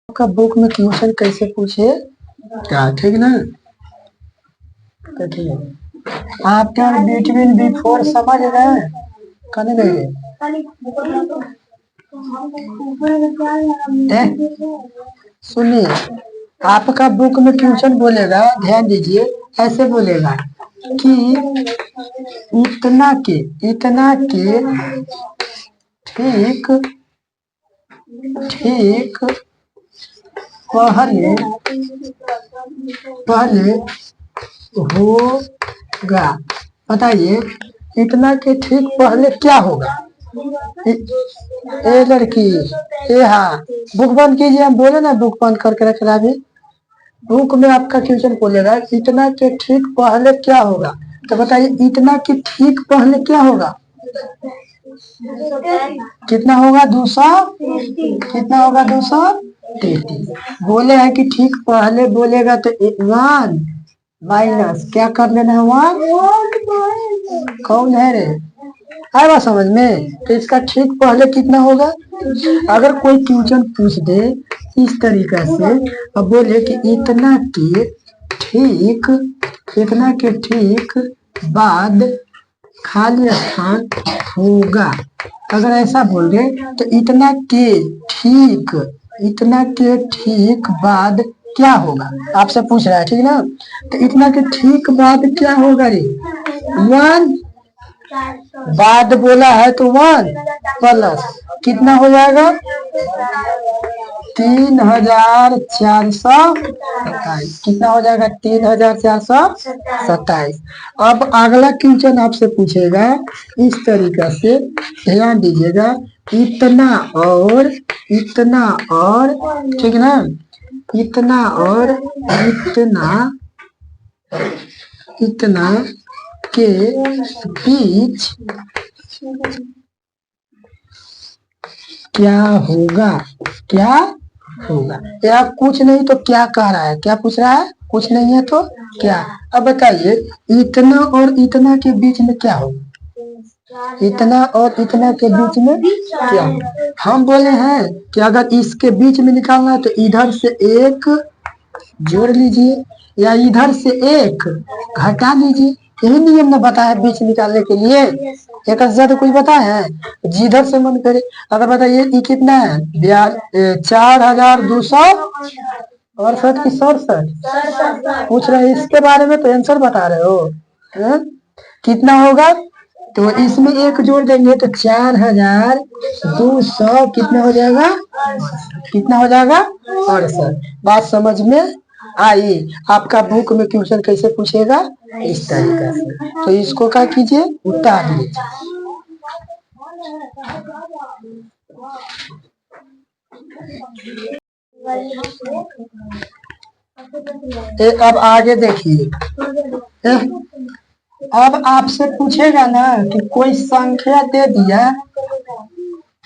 आपका बुक में क्वेश्चन कैसे पूछे क्या, ठीक ना? तो ठीक है, आफ्टर बिटवीन बिफोर समझ गए कहने गए। सुनिए, आपका बुक में क्वेश्चन बोलेगा, ध्यान दीजिए, ऐसे बोलेगा कि इतना के ठीक ठीक पहले होगा। बताइए, इतना के ठीक पहले क्या होगा? ए लड़की, ए हाँ, बुक बंद कीजिए। हम बोले ना बुक बंद करके रखना। भी बुक में आपका क्वेश्चन बोलेगा इतना के ठीक पहले क्या होगा, तो बताइए इतना के ठीक पहले क्या होगा? कितना होगा? 200। कितना होगा? 233। बोले हैं कि ठीक पहले बोलेगा तो 1 माइनस क्या कर लेना है? 1। कौन है रे? आए बात समझ में? तो इसका ठीक पहले कितना होगा? अगर कोई क्वेश्चन पूछ दे इस तरीका से, अब बोले कि इतना के ठीक बाद खाली स्थान होगा। अगर ऐसा बोल दे तो इतना के ठीक बाद क्या होगा, आपसे पूछ रहा है, ठीक ना? तो इतना के ठीक बाद क्या होगा रे? 1 बाद बोला है तो 1 प्लस कितना हो जाएगा? 3427। कितना हो जाएगा? 3427। अब अगला क्वेश्चन आपसे पूछेगा इस तरीका से, ध्यान दीजिएगा, इतना और ठीक ना, इतना और इतना के बीच क्या होगा? या कुछ नहीं तो क्या कह रहा है? क्या पूछ रहा है? कुछ नहीं है तो क्या? अब बताइए इतना और इतना के बीच में क्या होगा? इतना और इतना के बीच में क्या होगा? हम बोले हैं कि अगर इसके बीच में निकालना है तो इधर से 1 जोड़ लीजिए या इधर से 1 घटा लीजिए। यही नियम ने बताया बीच निकालने के लिए। एक ज्यादा कुछ बताया है? जिधर से मन करे। अगर बताइए ये कितना है? 4268 की 67 पूछ रहे हैं इसके बारे में, तो आंसर बता रहे हो है? कितना होगा? तो इसमें 1 जोड़ देंगे तो 4200 कितना हो जाएगा? कितना हो जाएगा? 68। बात समझ में आई? आपका बुक में क्वेश्चन कैसे पूछेगा? इस तरीका से। तो इसको क्या कीजिए? उतार लीजिए। अब आगे देखिए, अब आपसे पूछेगा ना कि कोई संख्या दे दिया,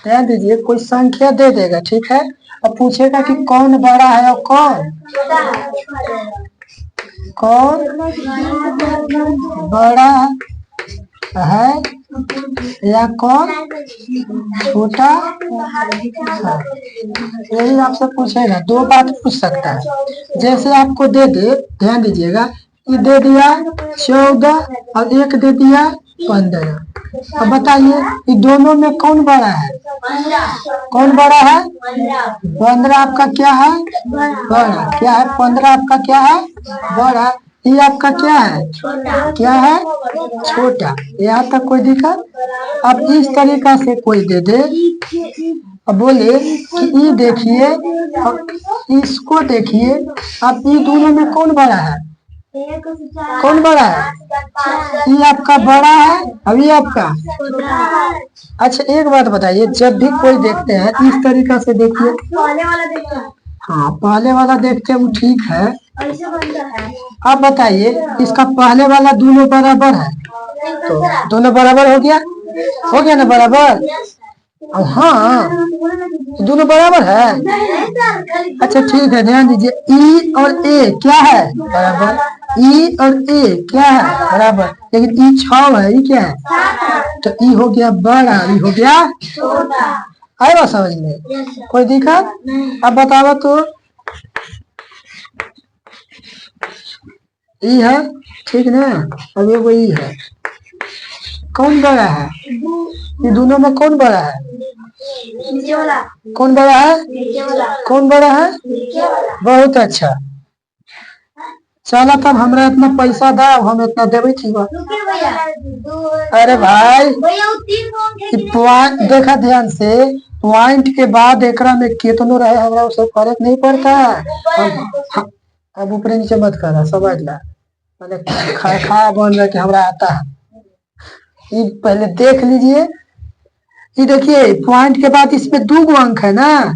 ध्यान दीजिए, कोई संख्या दे देगा, ठीक है? अब पूछेगा कि कौन बड़ा है और कौन बड़ा है या कौन छोटा है, यही आपसे पूछेगा। 2 बात पूछ सकता है। जैसे आपको दे दे, ध्यान दीजिएगा, ये दे दिया 14 और 1 दे दिया 15। अब बताइए ये दोनों में कौन बड़ा है? कौन बड़ा है? 15 आपका क्या है? बड़ा। क्या है? 15 आपका क्या है? बड़ा। ये आपका क्या है? क्या है? छोटा। यहाँ तक कोई दिक्कत? अब इस तरीका से कोई दे दे, अब बोले कि ये देखिए और इसको देखिए, अब ये दोनों में कौन बड़ा है? कौन बड़ा है? ये आपका बड़ा है, अभी आपका। अच्छा एक बात बताइए, जब भी कोई देखते हैं इस तरीका से देखिए, हाँ पहले वाला देखते हैं वो ठीक है। अब बताइए इसका पहले वाला दोनों बराबर है, तो दोनों बराबर हो गया ना बराबर? अब हाँ दोनों बराबर है। अच्छा ठीक है, ध्यान दीजिए, ई और ए क्या है? बराबर। ई और ए क्या है? बराबर। लेकिन ई 6 है, ई क्या है? तो ई हो गया बड़ा, ई हो गया छोटा। आए बात समझ में? कोई दिक्कत? अब बताओ तो ई है, ठीक ना? अब ये वही है, कौन बड़ा है? ये दोनों में कौन बड़ा है? कौन बड़ा है? कौन बड़ा है? बहुत अच्छा। चला तब हमरा इतना पैसा दा, हम इतना देवे ठीक बा। अरे भाई पॉइंट देखा ध्यान से, पॉइंट के बाद एकरा में कितनो रहे हमरा उससे फर्क नहीं पड़ता है। अब ऊपर नीचे मत करा, समझ ला। मैंने खा बन रहा कि हमरा आता है, ये पहले देख लीजिए। ये देखिए पॉइंट के बाद इसमें 2 गो अंक है ना,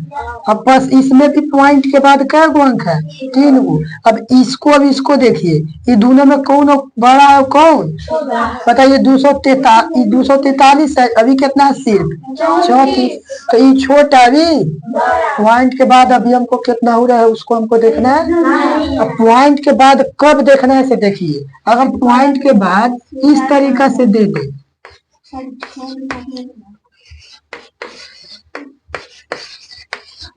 अब बस इसमें भी पॉइंट के बाद क्या गो अंक है? 3 गो। अब इसको देखिए, ये दोनों में कौन बड़ा है? कौन बताइए? 243 है, अभी कितना है? सिर्फ 34। तो ये छोटा अभी पॉइंट के बाद अभी हमको कितना हो रहा है उसको हमको देखना है। अब पॉइंट के बाद कब देखना है से देखिए, अगर पॉइंट के बाद इस तरीका से दे दे,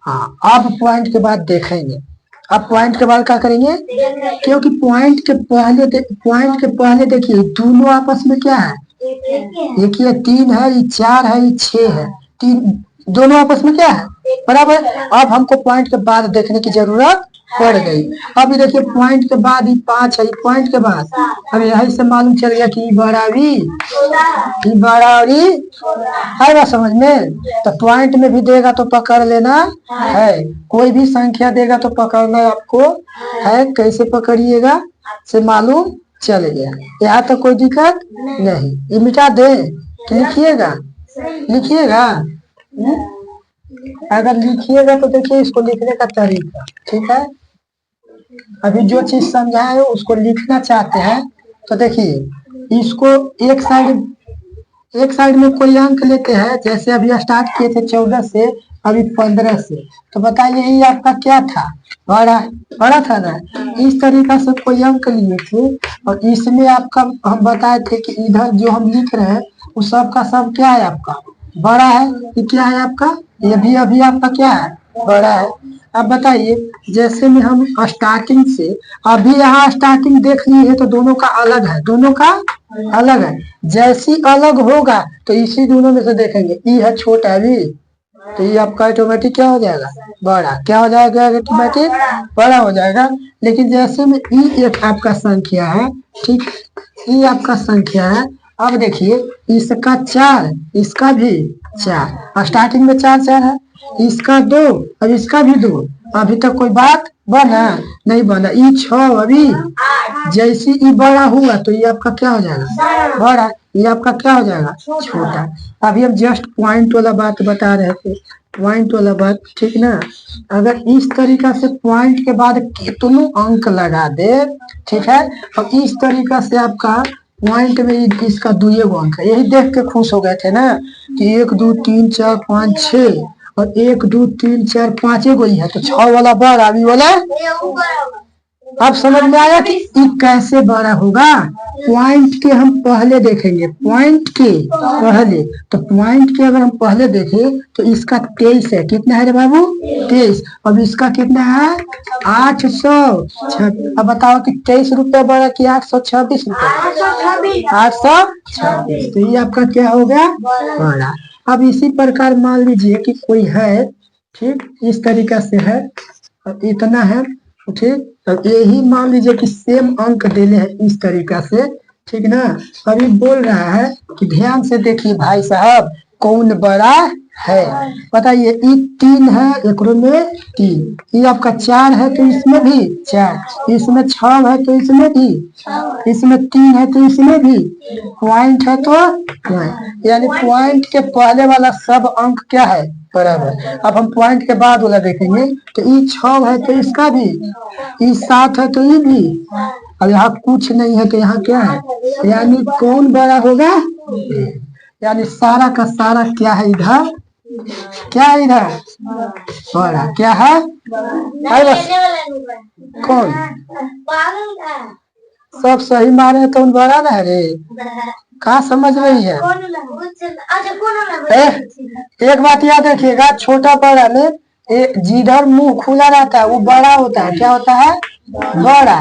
हाँ अब पॉइंट के बाद देखेंगे। अब पॉइंट के बाद क्या करेंगे? क्योंकि पॉइंट के पहले देखिए दोनों आपस में क्या है? एक ये 3 है, ये 4 है, ये 6 है, 3 दोनों आपस में क्या है? बराबर। अब हमको पॉइंट के बाद देखने की जरूरत पड़ गई। अब ये देखिए पॉइंट के बाद ये 5 है, पॉइंट के बाद अब यही से मालूम चल गया कि बड़ा भी बड़ा और है बात समझ में? तो पॉइंट में भी देगा तो पकड़ लेना है, कोई भी संख्या देगा तो पकड़ना आपको है। कैसे पकड़िएगा से मालूम चल गया। यहाँ तो कोई दिक्कत नहीं। ये मिटा दे कि लिखिएगा? लिखिएगा, अगर लिखिएगा तो देखिए इसको लिखने का तरीका, ठीक है? अभी जो चीज समझा है उसको लिखना चाहते हैं तो देखिए इसको एक साइड में कोई अंक लेते हैं, जैसे अभी स्टार्ट किए थे 14 से, अभी 15 से, तो बताइए ये आपका क्या था? बड़ा था ना। इस तरीका से कोई अंक लिए थे और इसमें आपका हम बताए थे कि इधर जो हम लिख रहे हैं वो सब का सब क्या है? आपका बड़ा है। ये क्या है आपका? ये भी अभी आपका क्या है? बड़ा है। अब बताइए जैसे में हम स्टार्टिंग से अभी यहाँ स्टार्टिंग देख लिए है तो दोनों का अलग है, दोनों का अलग है। जैसी अलग होगा तो इसी दोनों में से देखेंगे। ई है छोटा अभी, तो ये आपका ऑटोमेटिक क्या हो जाएगा? बड़ा। क्या हो जाएगा? ऑटोमेटिक बड़ा हो जाएगा। लेकिन जैसे में ई एक आपका संख्या है, ठीक, ई आपका संख्या है। अब देखिए इसका 4, इसका भी 4, स्टार्टिंग में 4 है, इसका 2, अब इसका भी 2। अभी तक कोई बात बना नहीं बना। ई 6 अभी जैसी ई बड़ा हुआ तो ये आपका क्या हो जाएगा? बड़ा। ये आपका क्या हो जाएगा? छोटा। अभी हम जस्ट पॉइंट वाला बात बता रहे थे, पॉइंट वाला बात, ठीक ना? अगर इस तरीका से पॉइंट के बाद कितनों अंक लगा दे, ठीक है, और इस तरीका से आपका पॉइंट में इसका 2 अंक है। यही देख के खुश हो गए थे ना कि 1 2 3 4 5 6 और 1 2 3 4 5 गो ही है, तो 6 वाला बड़ा, अभी वाला। अब समझ में आया कि ये कैसे बड़ा होगा? पॉइंट के हम पहले देखेंगे, पॉइंट के पहले। तो पॉइंट के अगर हम पहले देखें तो इसका 23 है। कितना है रे बाबू? 23। अब इसका कितना है? 826। अब बताओ कि 23 रुपये बड़ा कि 826 रुपये? 826। तो ये आपका क्या हो गया? बड़ा। अब इसी प्रकार मान लीजिए कि कोई है, ठीक, इस तरीका से है, इतना है, ठीक, तो यही मान लीजिए कि सेम अंक देने हैं इस तरीका से, ठीक ना? अभी बोल रहा है कि ध्यान से देखिए भाई साहब कौन बड़ा है। बताइए ये 3 है, एक में 3, ये आपका 4 है तो इसमें भी 4, इसमें 6 है तो इसमें भी, इसमें 3 है तो इसमें भी, पॉइंट है तो पॉइंट, यानी पॉइंट के पहले वाला सब अंक क्या है? बराबर। अब हम पॉइंट के बाद वाला देखेंगे तो ये 6 है तो इसका भी, ये 7 है तो ये भी, अब यहाँ कुछ नहीं है तो यहाँ क्या है? यानी कौन बड़ा होगा? यानी सारा का सारा क्या है इधर? क्या है इधर? बड़ा। क्या है? बस कौन सब सही मारे तो बड़ा ना रे, कहाँ समझ रही है। एक बात याद रखिएगा, छोटा बड़ा में जिधर मुंह खुला रहता है वो बड़ा होता है, क्या होता है, बड़ा।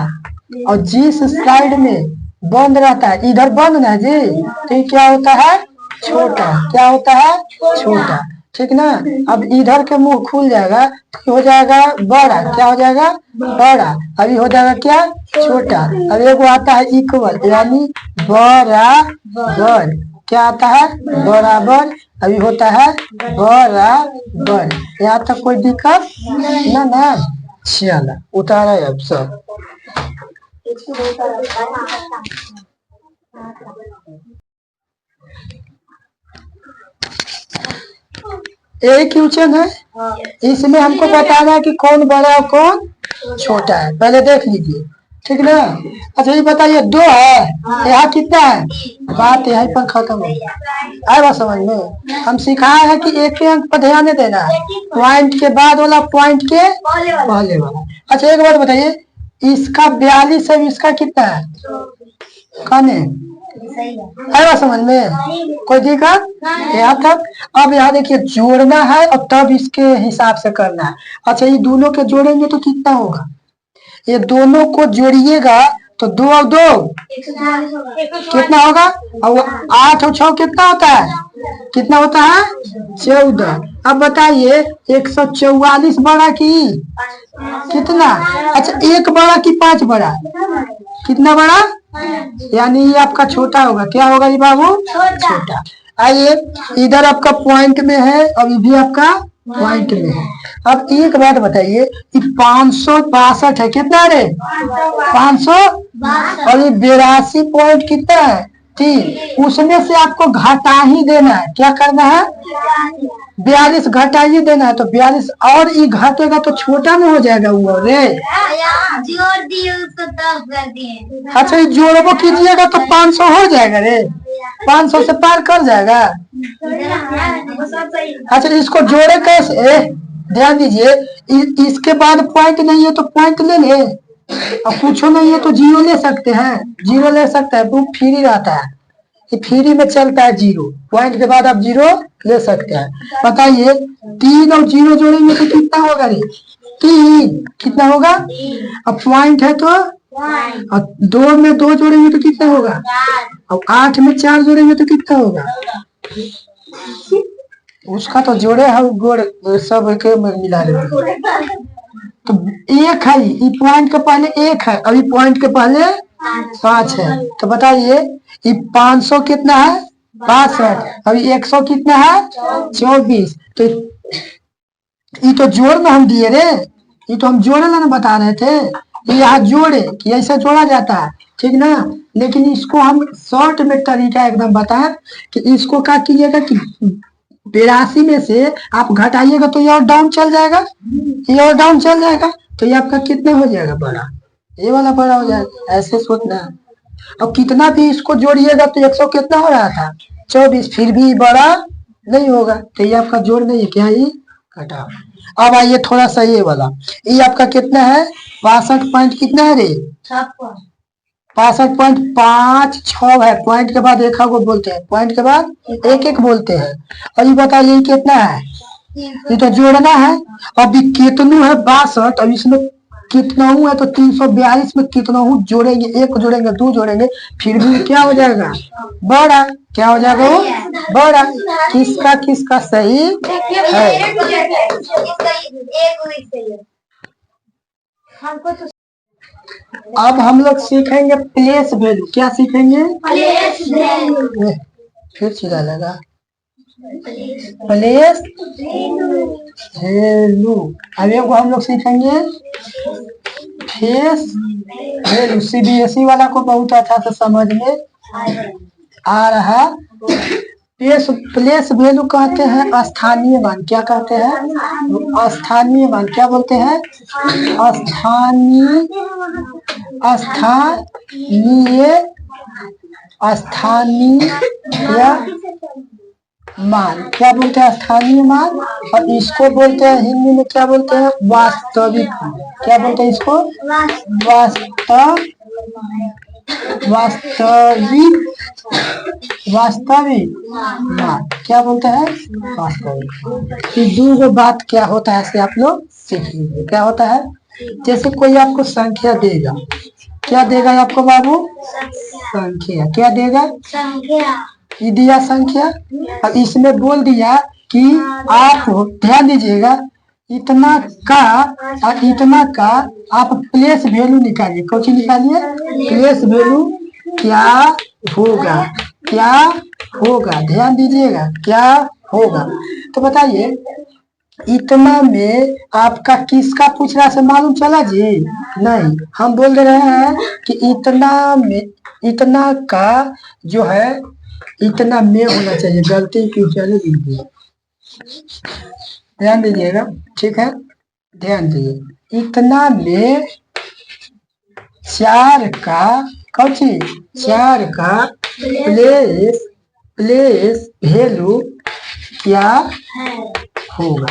और जिस साइड में बंद रहता है, इधर बंद ना जी, तो क्या होता है, छोटा। क्या होता है, छोटा। ठीक ना। अब इधर के मुंह खुल जाएगा तो हो जाएगा बड़ा, क्या हो जाएगा, बड़ा। अभी हो जाएगा क्या, छोटा। अब एक आता है इक्वल, यानी बराबर। क्या आता है, बराबर। अभी होता है बराबर। यहाँ तक कोई दिक्कत ना ना। चलो उतारा है अब सब। यही क्वेश्चन है, इसमें हमको बताना है कि कौन बड़ा और कौन छोटा है, पहले देख लीजिए। ठीक ना। अच्छा ये बताइए, दो है, यहाँ कितना है, बात यहीं पर खत्म हो आए बात समझ में। हम सिखाए हैं कि एक ही अंक पर ध्यान देना है, पॉइंट के बाद वाला पॉइंट के पहले वाला। अच्छा एक बात बताइए, इसका 42 है, इसका कितना है, खाने आएगा समझ में, कोई दिक्कत यहाँ तक। अब यहाँ देखिए जोड़ना है और तब इसके हिसाब से करना है। अच्छा ये दोनों के जोड़ेंगे तो कितना होगा, ये दोनों को जोड़िएगा तो 2 और 2 कितना होगा, और 8 और 6 कितना होता है, कितना होता है, 14। अब बताइए 144 बड़ा की कितना, अच्छा 1 बड़ा की 5 बड़ा, कितना बड़ा, यानी ये आपका छोटा होगा। क्या होगा ये बाबू, छोटा। आइए इधर आपका पॉइंट में है, और ये भी आपका पॉइंट में है। अब एक बात बताइए, ये 562 है, कितना रे, 500, और ये 82 पॉइंट कितना है, 3। उसमें से आपको घटा ही देना है, क्या करना है, 42 घटा ही देना है। तो 42 और ये घटेगा तो छोटा में हो जाएगा वो रे, जोड़ दिए उसको तब कर दिए। अच्छा ये जोड़ो कीजिएगा तो 500 हो जाएगा रे, 500 से पार कर जाएगा। अच्छा इसको जोड़े कैसे, ध्यान दीजिए, इसके बाद पॉइंट नहीं है तो पॉइंट ले ले, और कुछ नहीं है तो जीरो ले सकते हैं, जीरो ले सकते हैं, बुक फ्री रहता है, ये फ्री में चलता है। जीरो पॉइंट के बाद आप जीरो ले सकते हैं। बताइए 3 और 0 जोड़ेंगे तो कितना होगा रे, 3 कितना होगा, अब पॉइंट है तो, और 2 में 2 जोड़ेंगे तो कितना होगा, और 8 में 4 जोड़ेंगे तो कितना होगा, उसका तो जोड़े हम गोड़ सब के मिला लेते। तो 1 है, ये पॉइंट के पहले 1 है, अभी पॉइंट के पहले 5 है। तो बताइए ये 500 कितना है, 62, अभी 100 कितना है, 24। तो ये तो जोड़ में हम दिए रे, ये तो हम जोड़े ना बता रहे थे, ये यहाँ जोड़े कि ऐसे जोड़ा जाता है, ठीक ना। लेकिन इसको हम शॉर्ट में तरीका एकदम बताएं कि इसको क्या कीजिएगा कि 82 में से आप घटाइएगा तो ये और डाउन चल जाएगा, ये और डाउन चल जाएगा, तो ये आपका कितने हो जाएगा, बड़ा, ये वाला बड़ा हो जाएगा। ऐसे सोचना है। और कितना भी इसको जोड़िएगा तो 100 कितना हो रहा था, 24, फिर भी बड़ा नहीं होगा, तो ये आपका जोड़ नहीं है, क्या ये घटा। अब आइए थोड़ा सा ये वाला, ये आपका कितना है, 62 पॉइंट कितना है रे, 65.56 है। पॉइंट के बाद एक को बोलते हैं, पॉइंट के बाद एक एक बोलते हैं। और ये बताइए कितना है, ये तो जोड़ना है। अभी कितनू है 62, अब इसमें कितना है तो 342 में कितना जोड़ेंगे, 1 जोड़ेंगे, 2 जोड़ेंगे, फिर भी क्या हो जाएगा, बड़ा। क्या हो जाएगा वो, बड़ा। किसका किसका सही है। अब हम लोग सीखेंगे प्लेस वैल्यू। क्या सीखेंगे, प्लेस वैल्यू। फिर सीधा लगा, प्लेस वैल्यू। अब एक हम लोग सीखेंगे फेस वैल्यू। सीबीएसई वाला को बहुत अच्छा से समझ में आ रहा। प्लेस वैल्यू कहते हैं स्थानीय मान। क्या कहते हैं, स्थानीय मान। क्या बोलते हैं, स्थानीय मान। क्या बोलते हैं, स्थानीय मान। और इसको बोलते हैं हिंदी में, क्या बोलते हैं, वास्तविक। क्या बोलते हैं इसको, वास्तविक, वास्तविक मान क्या बोलते हैं? वास्तविक। ये दो गो बात क्या होता है ऐसे आप लोग सीख लीजिए। क्या होता है? जैसे कोई आपको संख्या देगा, क्या देगा आपको बाबू? संख्या। क्या देगा? संख्या। ये दिया संख्या। अब इसमें बोल दिया कि आप ध्यान दीजिएगा, इतना का और इतना का आप प्लेस वैल्यू निकालिए। कौन सी निकालिए? प्लेस वैल्यू क्या होगा, क्या होगा, ध्यान दीजिएगा, क्या होगा। तो बताइए इतना में आपका किसका पूछ रहा से मालूम चला जी? नहीं, हम बोल दे रहे हैं कि इतना में, इतना का जो है इतना में होना चाहिए। गलती क्यों चले दीजिए, ध्यान दीजिएगा, ठीक है, ध्यान दीजिए। इतना में 4 का कौन सी? 4 का प्लेस, प्लेस वैल्यू क्या होगा?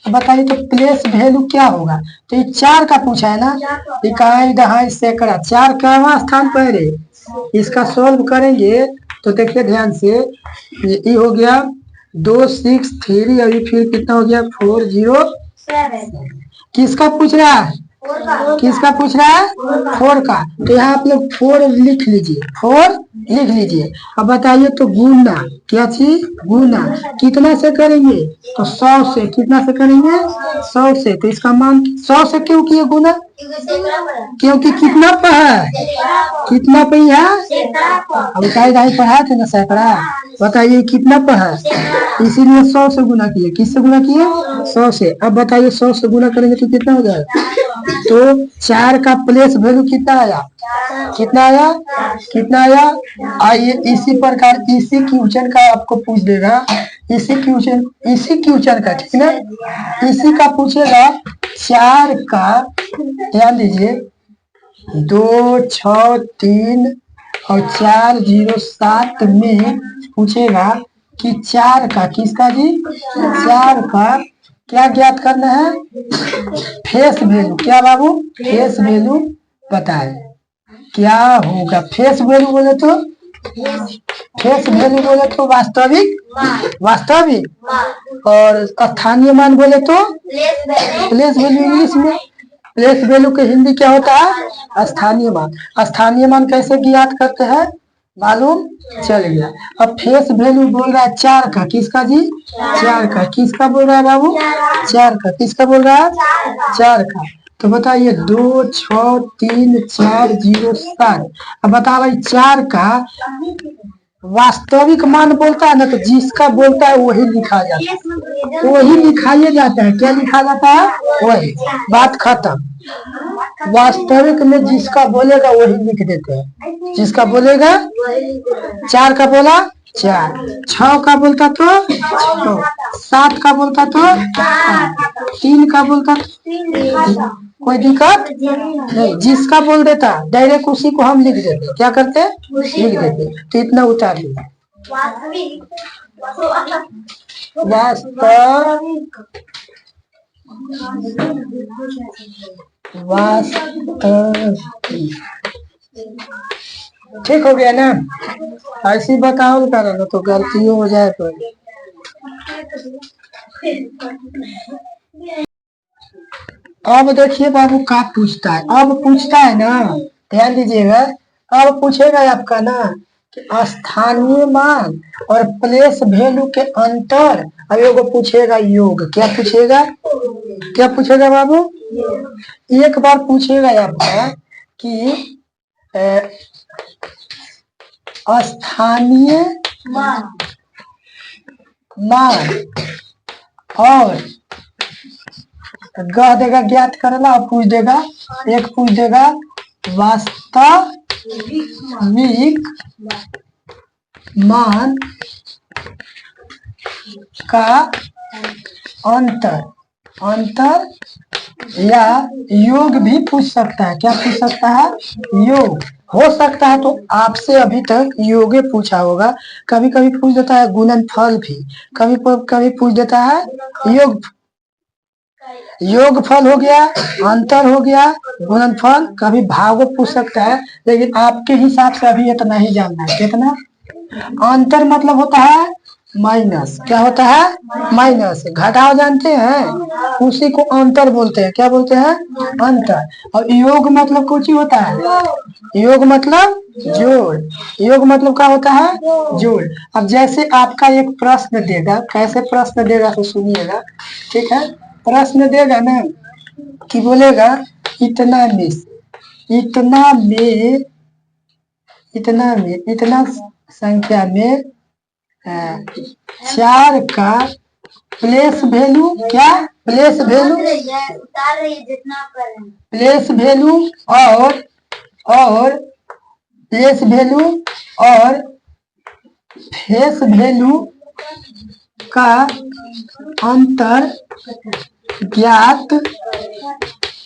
बताइए तो प्लेस वैल्यू क्या होगा? तो ये 4 का पूछा है ना, इकाई दहाई सैकड़ा, 4 का स्थान पर है। इसका सॉल्व करेंगे तो देखिए ध्यान से, ये हो गया 2 6 3 अभी फिर कितना हो गया 4 0 7। किसका पूछ रहा है? किसका पूछ रहा है? 4 का। तो यहाँ आप लोग 4 लिख लीजिए, 4 लिख लीजिए। अब बताइए तो गुना, क्या चीज? गुना। कितना से करेंगे? तो 100 से। कितना से करेंगे? 100 से। तो इसका मान 100 से क्यों किए गुना? क्योंकि कितना पे है? कितना पे है? अब इकाई दहाई पढ़ाए थे ना सैकड़ा, बताइए कितना पे है? इसीलिए 100 से गुना किए। किससे गुना किए? 100 से। अब बताइए 100 से गुना करेंगे तो कितना हो जाएगा? तो 4 का प्लेस वैल्यू कितना आया? कितना आया? कितना आया? आइए इसी प्रकार इसी क्वेश्चन का आपको पूछ देगा, इसी क्वेश्चन का, ठीक है, इसी का पूछेगा 4 का, ध्यान दीजिए, 2 6 3 और 4 0 7 में पूछेगा कि 4 का किसका जी? 4 का क्या ज्ञात करना है? Face value. क्या बाबू? फेस वैल्यू बताए क्या होगा? फेस वैल्यू बोले तो, फेस वैल्यू बोले तो वास्तविक, वास्तविक। और स्थानीय मान बोले तो प्लेस वैल्यू। इंग्लिश में प्लेस वैल्यू के हिंदी क्या होता है? स्थानीय मान। स्थानीय मान कैसे ज्ञात करते हैं मालूम चल गया। अब फेस वैल्यू बोल रहा है 4 का, किसका जी? 4 का। किसका बोल रहा है बाबू? 4 का। किसका बोल रहा है? 4 का। तो बताइए 2 6 3 4 0 7। अब बता भाई 4 का वास्तविक मान बोलता है ना, तो जिसका बोलता है वही लिखा जाता है, वही लिखाया जाता है। क्या लिखा जाता है? वही। बात खत्म। वास्तविक में जिसका बोलेगा वही लिख देते हैं, जिसका बोलेगा। 4 का बोला 4, 6 का बोलता तो 6, 7 का बोलता तो 3 का बोलता तो कोई दिक्कत नहीं। जिसका बोल देता डायरेक्ट उसी को हम लिख देते। क्या करते? लिख देते। तो इतना उतार लीजिए। वास्तविक, ठीक हो गया ना? ऐसी बताओ करो तो गलती हो जाए तो। अब देखिए बाबू का पूछता है, अब पूछता है ना, ध्यान दीजिएगा। अब पूछेगा आपका ना कि स्थानीय मान और प्लेस वैल्यू के अंतर। अब एगो पूछेगा योग। क्या पूछेगा? क्या पूछेगा बाबू? एक बार पूछेगा आपका कि स्थानीय मान और गह देगा ज्ञात करेला, और पूछ देगा, एक पूछ देगा वास्तविक मान का अंतर, अंतर या योग भी पूछ सकता है। क्या पूछ सकता है? योग हो सकता है। तो आपसे अभी तक योगे पूछा होगा, कभी कभी पूछ देता है गुणनफल भी, कभी कभी पूछ देता है योग, योगफल हो गया, अंतर हो गया, गुणनफल, कभी भाव पूछ सकता है, लेकिन आपके हिसाब से अभी इतना ही जानना है। कितना? अंतर मतलब होता है माइनस। क्या होता है? माइनस। घटाव जानते हैं, उसी को अंतर बोलते हैं। क्या बोलते हैं? अंतर। और योग मतलब कुछ ही होता है, योग मतलब जोड़। योग मतलब क्या होता है? जोड़। अब जैसे आपका एक प्रश्न देगा, कैसे प्रश्न देगा तो सुनिएगा, ठीक है? प्रश्न देगा ना कि बोलेगा इतना में इतना में इतना संख्या में 4 का प्लेस वैल्यू, क्या प्लेस वैल्यू, उतार रही है जितना कर प्लेस वैल्यू और प्लेस वैल्यू और फेस वैल्यू का अंतर ज्ञात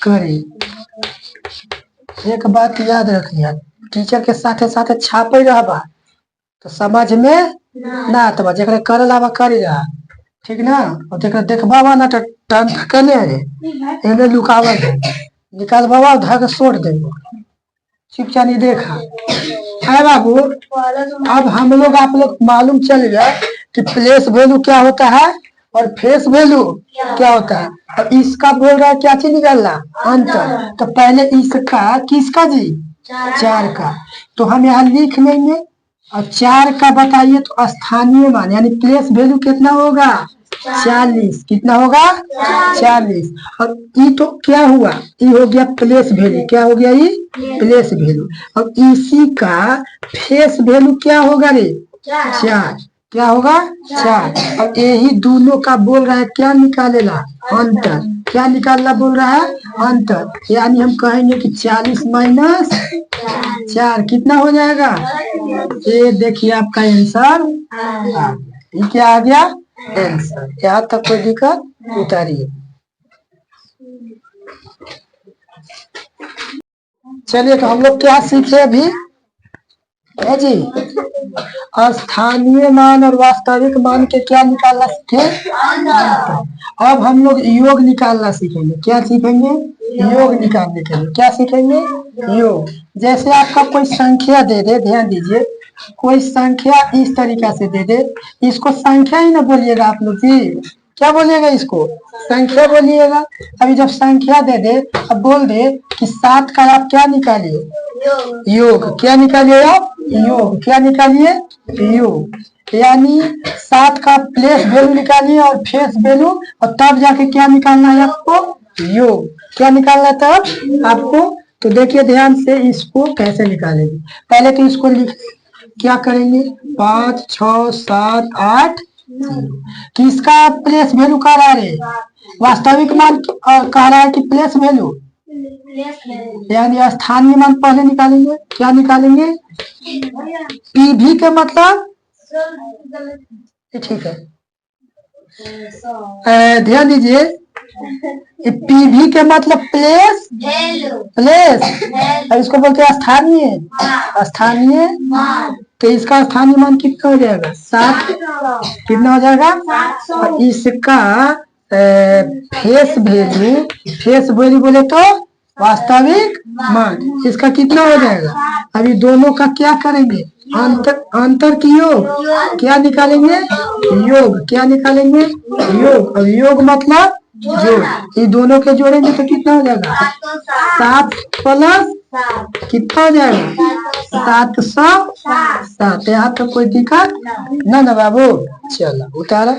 करें। एक बात याद रखिए, टीचर के साथ साथ छापे रहबा तो समझ में ना आतबा, जरा कर लावा करेगा, ठीक ना? और जरा देखबा ना तो टन कने रे एने लुकावा दे, निकाल बाबा धक छोड़ दे, चुपचाप नहीं देखा है बाबू। अब हम लोग आप लोग मालूम चल गया कि प्लेस वैल्यू क्या होता है और फेस वैल्यू क्या होता है। और इसका बोल रहा है क्या चीज निकालना? अंतर। तो पहले इसका, किसका जी? 4 का। तो हम यहाँ लिख लेंगे। और 4 का बताइए तो स्थानीय मान यानी प्लेस वैल्यू कितना होगा? 40। कितना होगा? 40। और ये तो क्या हुआ? ये हो गया प्लेस वैल्यू। क्या हो गया? ये प्लेस वैल्यू। और इसी का फेस वैल्यू क्या होगा रे? 4। क्या होगा? 4। और यही दोनों का बोल रहा है क्या निकालेला? अंतर। क्या निकालना बोल रहा है? अंतर। यानी हम कहेंगे कि 40 माइनस 4 कितना हो जाएगा? ये देखिए आपका आंसर आ गया। ये क्या आ गया? आंसर। यहाँ तक कोई दिक्कत? उतारिए। चलिए तो हम लोग क्या सीखे अभी है जी? स्थानीय मान और वास्तविक मान के क्या निकालना सीखे? अब हम लोग योग निकालना सीखेंगे। क्या सीखेंगे? योग निकालने के लिए क्या सीखेंगे? योग। जैसे आपका कोई संख्या दे दे, ध्यान दीजिए, कोई संख्या इस तरीका से दे दे, इसको संख्या ही ना बोलिएगा आप लोग जी। क्या बोलिएगा? इसको संख्या बोलिएगा। अभी जब संख्या दे दे, अब बोल दे कि 7 का आप क्या निकालिए? योग। क्या निकालिए आप? योग। क्या निकालिए? योग। यानी 7 का प्लेस वैल्यू निकालिए और फेस वैल्यू, और तब जाके क्या निकालना है आपको? योग। क्या निकालना है तब आपको? तो देखिए ध्यान से, इसको कैसे निकालेंगे। पहले तो इसको लिख, क्या करेंगे? 5 6 7 8 किसका प्लेस वैल्यू कह रहा है? वास्तविक मान कह रहा है कि प्लेस वैल्यू? यानी स्थानीय मान पहले निकालेंगे। क्या निकालेंगे? पीवी का मतलब, ठीक है, ध्यान दीजिए, पीवी के मतलब प्लेस, प्लेस, इसको बोलते हैं स्थानीय, स्थानीय। तो इसका स्थानीय मान कितना हो जाएगा? 7। कितना हो जाएगा? और इसका फेस वैल्यू, फेस वैल्यू बोले तो वास्तविक मान, इसका कितना हो जाएगा? अभी दोनों का क्या करेंगे? अंतर की योग। क्या निकालेंगे? योग। क्या निकालेंगे? योग। और योग मतलब जोड़। ये दोनों के जोड़ेंगे तो कितना हो जाएगा? 7 प्लस कितना हो जाएगा? 707। यहाँ तो कोई दिक्कत ना बाबू। चलो उतारा।